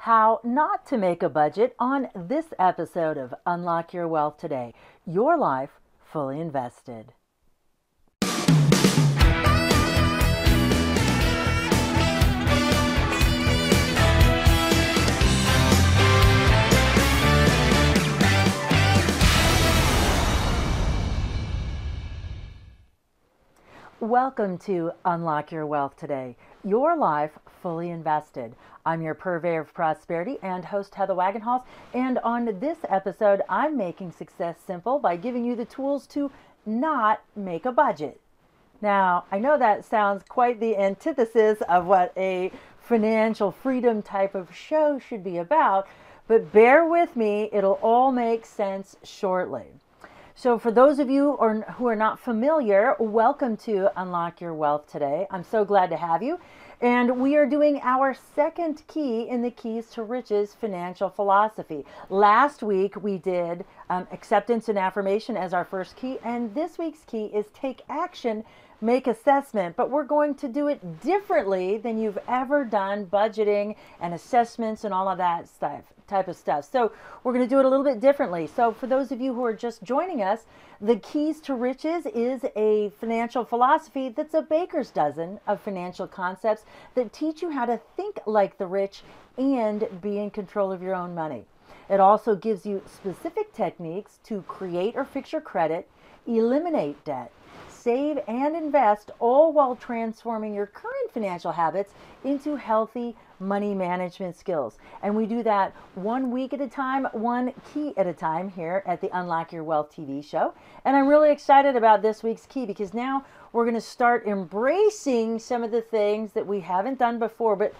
how not to make a budget on this episode of Unlock Your Wealth Today. Your life fully invested. Welcome to Unlock Your Wealth Today, your life fully invested. I'm your purveyor of prosperity and host Heather Wagenhals, and on this episode, I'm making success simple by giving you the tools to not make a budget. Now, I know that sounds quite the antithesis of what a financial freedom type of show should be about, but bear with me, it'll all make sense shortly. So for those of you who are not familiar, welcome to Unlock Your Wealth Today. I'm so glad to have you. And we are doing our second key in the Keys to Riches financial philosophy. Last week we did acceptance and affirmation as our first key. And this week's key is take action, make assessment. But we're going to do it differently than you've ever done budgeting and assessments and all of that type of stuff. So we're going to do it a little bit differently. So for those of you who are just joining us, the Keys to Riches is a financial philosophy that's a baker's dozen of financial concepts that teach you how to think like the rich and be in control of your own money. It also gives you specific techniques to create or fix your credit, eliminate debt, save and invest, all while transforming your current financial habits into healthy money management skills. And we do that 1 week at a time, one key at a time here at the Unlock Your Wealth TV show. And I'm really excited about this week's key because now we're going to start embracing some of the things that we haven't done before. But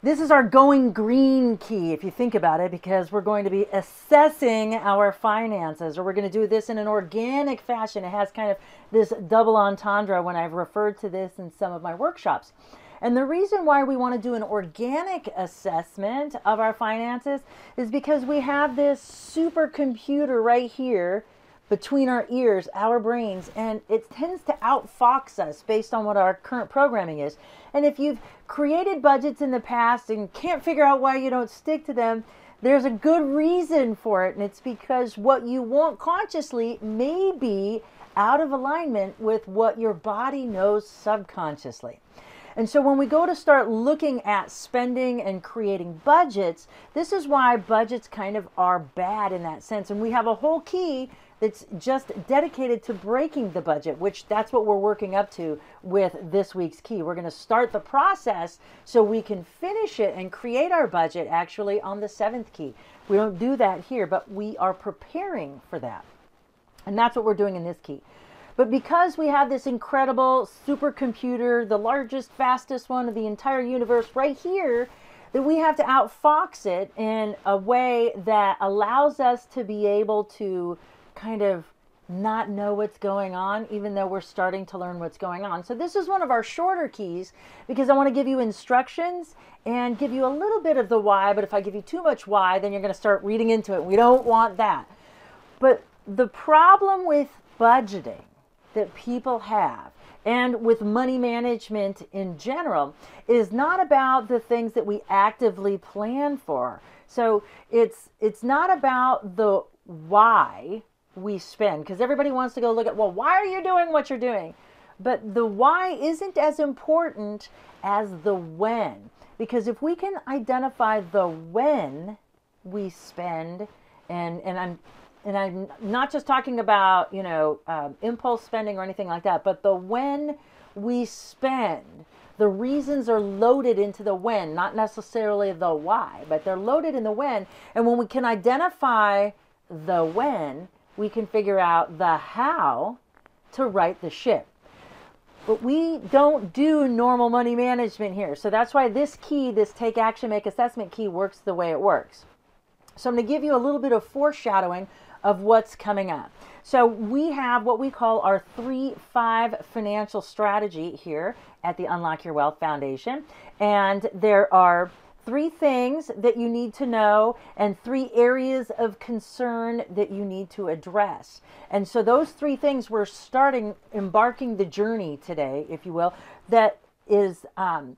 this is our going green key, if you think about it, because we're going to be assessing our finances, or we're going to do this in an organic fashion. It has kind of this double entendre when I've referred to this in some of my workshops. And the reason why we want to do an organic assessment of our finances is because we have this supercomputer right here between our ears, our brains, and it tends to outfox us based on what our current programming is. And if you've created budgets in the past and can't figure out why you don't stick to them, there's a good reason for it, and it's because what you want consciously may be out of alignment with what your body knows subconsciously. And so when we go to start looking at spending and creating budgets, this is why budgets kind of are bad in that sense. And we have a whole key that's just dedicated to breaking the budget, which that's what we're working up to with this week's key. We're going to start the process so we can finish it and create our budget actually on the 7th key. We don't do that here, but we are preparing for that. And that's what we're doing in this key. But because we have this incredible supercomputer, the largest, fastest one of the entire universe right here, that we have to outfox it in a way that allows us to be able to kind of not know what's going on, even though we're starting to learn what's going on. So this is one of our shorter keys because I want to give you instructions and give you a little bit of the why, but if I give you too much why, then you're going to start reading into it. We don't want that. But the problem with budgeting that people have and with money management in general is not about the things that we actively plan for. So it's not about the why we spend, because everybody wants to go look at, well, why are you doing what you're doing? But the why isn't as important as the when, because if we can identify the when we spend, and I'm not just talking about, impulse spending or anything like that, but the when we spend, the reasons are loaded into the when, not necessarily the why, but they're loaded in the when. And when we can identify the when, we can figure out the how to right the ship. But we don't do normal money management here. So that's why this key, this take action, make assessment key works the way it works. So I'm going to give you a little bit of foreshadowing of what's coming up. So we have what we call our 3-5 financial strategy here at the Unlock Your Wealth Foundation. And there are 3 things that you need to know and 3 areas of concern that you need to address. And so those 3 things, we're embarking the journey today, if you will, that is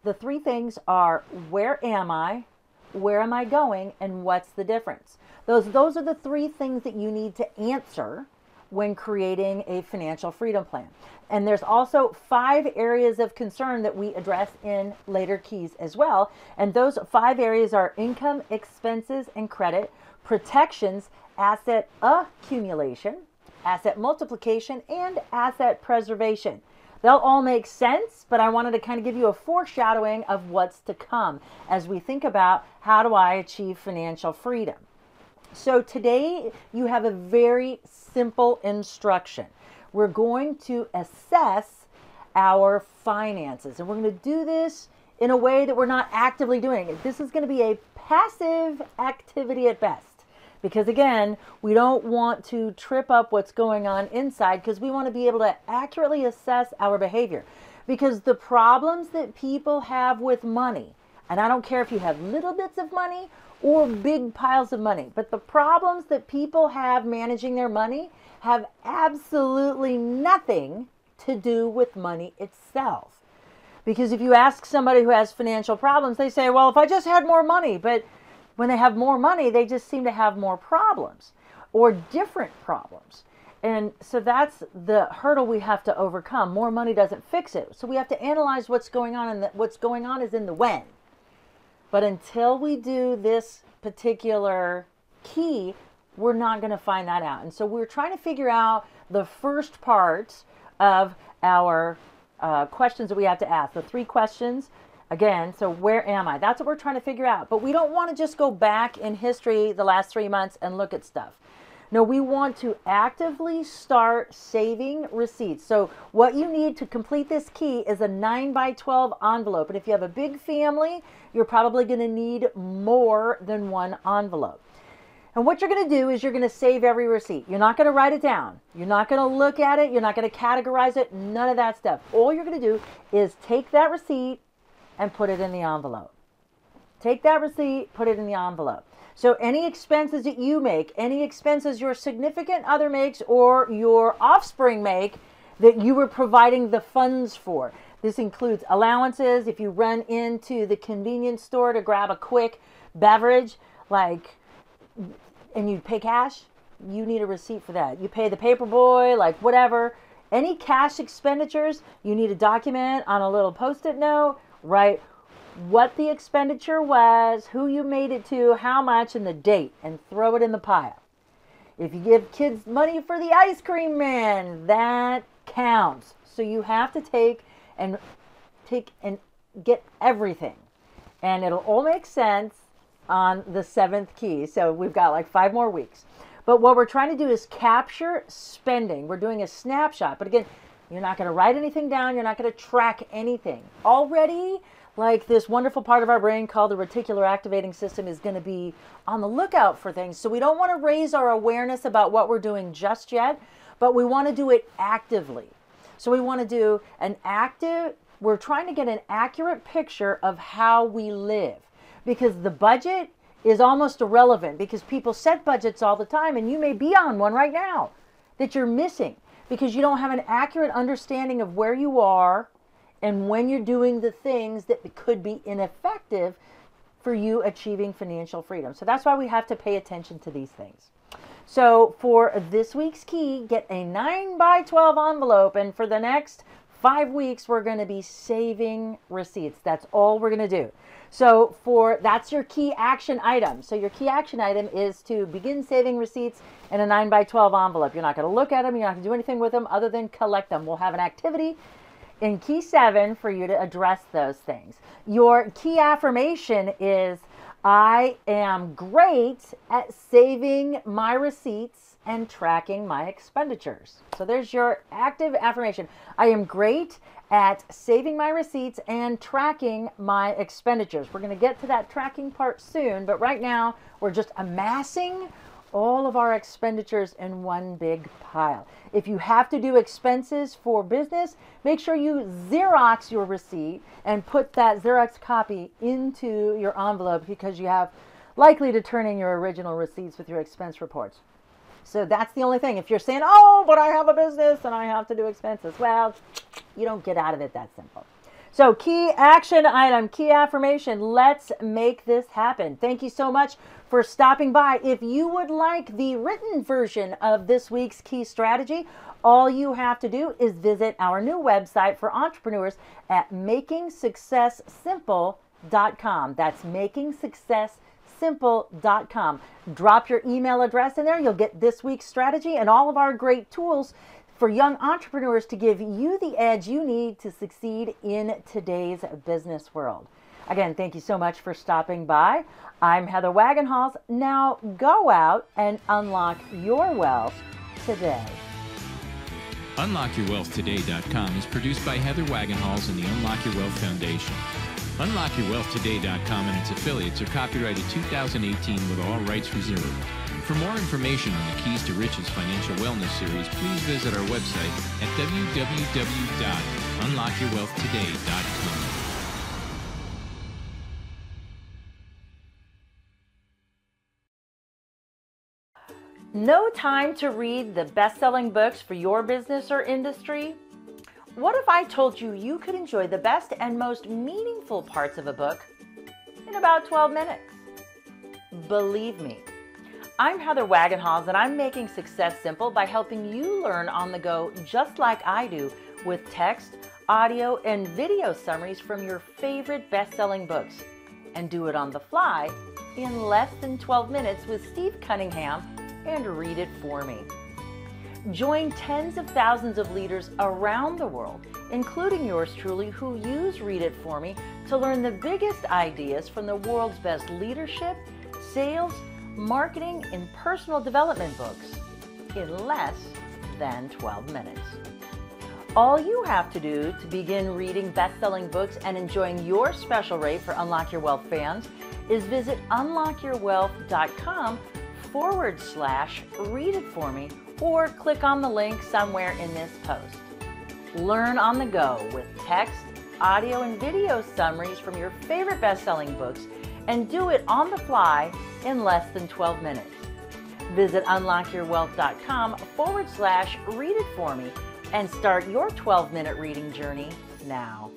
the 3 things are: where am I, where am I going, and what's the difference? Those are the three things that you need to answer when creating a financial freedom plan. And there's also 5 areas of concern that we address in later keys as well. And those 5 areas are income, expenses and credit, protections, asset accumulation, asset multiplication, and asset preservation. They'll all make sense, but I wanted to kind of give you a foreshadowing of what's to come as we think about how do I achieve financial freedom. So today you have a very simple instruction. We're going to assess our finances, and we're going to do this in a way that we're not actively doing it. This is going to be a passive activity at best. Because again, we don't want to trip up what's going on inside, because we want to be able to accurately assess our behavior. Because the problems that people have with money, and I don't care if you have little bits of money or big piles of money, but the problems that people have managing their money have absolutely nothing to do with money itself. Because if you ask somebody who has financial problems, they say, well, if I just had more money, but when they have more money, they just seem to have more problems or different problems. And so that's the hurdle we have to overcome. More money doesn't fix it. So we have to analyze what's going on, and what's going on is in the when. But until we do this particular key, we're not going to find that out. And so we're trying to figure out the first part of our questions that we have to ask. The 3 questions. Again, so where am I? That's what we're trying to figure out. But we don't want to just go back in history the last 3 months and look at stuff. No, we want to actively start saving receipts. So what you need to complete this key is a 9x12 envelope. And if you have a big family, you're probably going to need more than 1 envelope. And what you're going to do is you're going to save every receipt. You're not going to write it down. You're not going to look at it. You're not going to categorize it. None of that stuff. All you're going to do is take that receipt and put it in the envelope. Take that receipt, put it in the envelope. So any expenses that you make, any expenses your significant other makes or your offspring make that you were providing the funds for. This includes allowances. If you run into the convenience store to grab a quick beverage, and you pay cash, you need a receipt for that. You pay the paper boy, whatever. Any cash expenditures, you need a document on a little Post-it note. Right, what the expenditure was, who you made it to, how much, and the date, and throw it in the pile. If you give kids money for the ice cream man, that counts. So you have to take and get everything, and it'll all make sense on the 7th key. So we've got 5 more weeks. But what we're trying to do is capture spending. We're doing a snapshot, but again, you're not going to write anything down. You're not going to track anything. Already, this wonderful part of our brain called the reticular activating system is going to be on the lookout for things. So we don't want to raise our awareness about what we're doing just yet, but we want to do it actively. So we want to do we're trying to get an accurate picture of how we live, because the budget is almost irrelevant, because people set budgets all the time, and you may be on one right now that you're missing, because you don't have an accurate understanding of where you are and when you're doing the things that could be ineffective for you achieving financial freedom. So that's why we have to pay attention to these things. So for this week's key, get a 9x12 envelope, and for the next 5 weeks, we're going to be saving receipts. That's all we're going to do. So that's your key action item. So your key action item is to begin saving receipts in a 9x12 envelope. You're not going to look at them. You're not going to do anything with them other than collect them. We'll have an activity in key 7 for you to address those things. Your key affirmation is, I am great at saving my receipts and tracking my expenditures. So there's your active affirmation. I am great at saving my receipts and tracking my expenditures. We're going to get to that tracking part soon, but right now we're just amassing all of our expenditures in one big pile. If you have to do expenses for business, make sure you Xerox your receipt and put that Xerox copy into your envelope, because you have likely to turn in your original receipts with your expense reports. So that's the only thing. If you're saying, oh, but I have a business and I have to do expenses, well, you don't get out of it that simple. So key action item, key affirmation, let's make this happen. Thank you so much for stopping by. If you would like the written version of this week's key strategy, all you have to do is visit our new website for entrepreneurs at makingsuccesssimple.com. That's makingsuccesssimple.com. Drop your email address in there. You'll get this week's strategy and all of our great tools for young entrepreneurs to give you the edge you need to succeed in today's business world. Again, thank you so much for stopping by. I'm Heather Wagenhals. Now go out and unlock your wealth today. UnlockYourWealthToday.com is produced by Heather Wagenhals and the Unlock Your Wealth Foundation. UnlockYourWealthToday.com and its affiliates are copyrighted 2018 with all rights reserved. For more information on the Keys to Riches Financial Wellness Series, please visit our website at www.unlockyourwealthtoday.com. No time to read the best-selling books for your business or industry? What if I told you you could enjoy the best and most meaningful parts of a book in about 12 minutes? Believe me. I'm Heather Wagenhals, and I'm making success simple by helping you learn on the go just like I do with text, audio, and video summaries from your favorite best-selling books, and do it on the fly in less than 12 minutes with Steve Cunningham and Read It For Me. Join tens of thousands of leaders around the world, including yours truly, who use Read It For Me to learn the biggest ideas from the world's best leadership, sales, marketing, and personal development books in less than 12 minutes. All you have to do to begin reading best-selling books and enjoying your special rate for Unlock Your Wealth fans is visit unlockyourwealth.com/read it for me, or click on the link somewhere in this post. Learn on the go with text, audio, and video summaries from your favorite best-selling books, and do it on the fly in less than 12 minutes. Visit unlockyourwealth.com/read it for me and start your 12-minute reading journey now.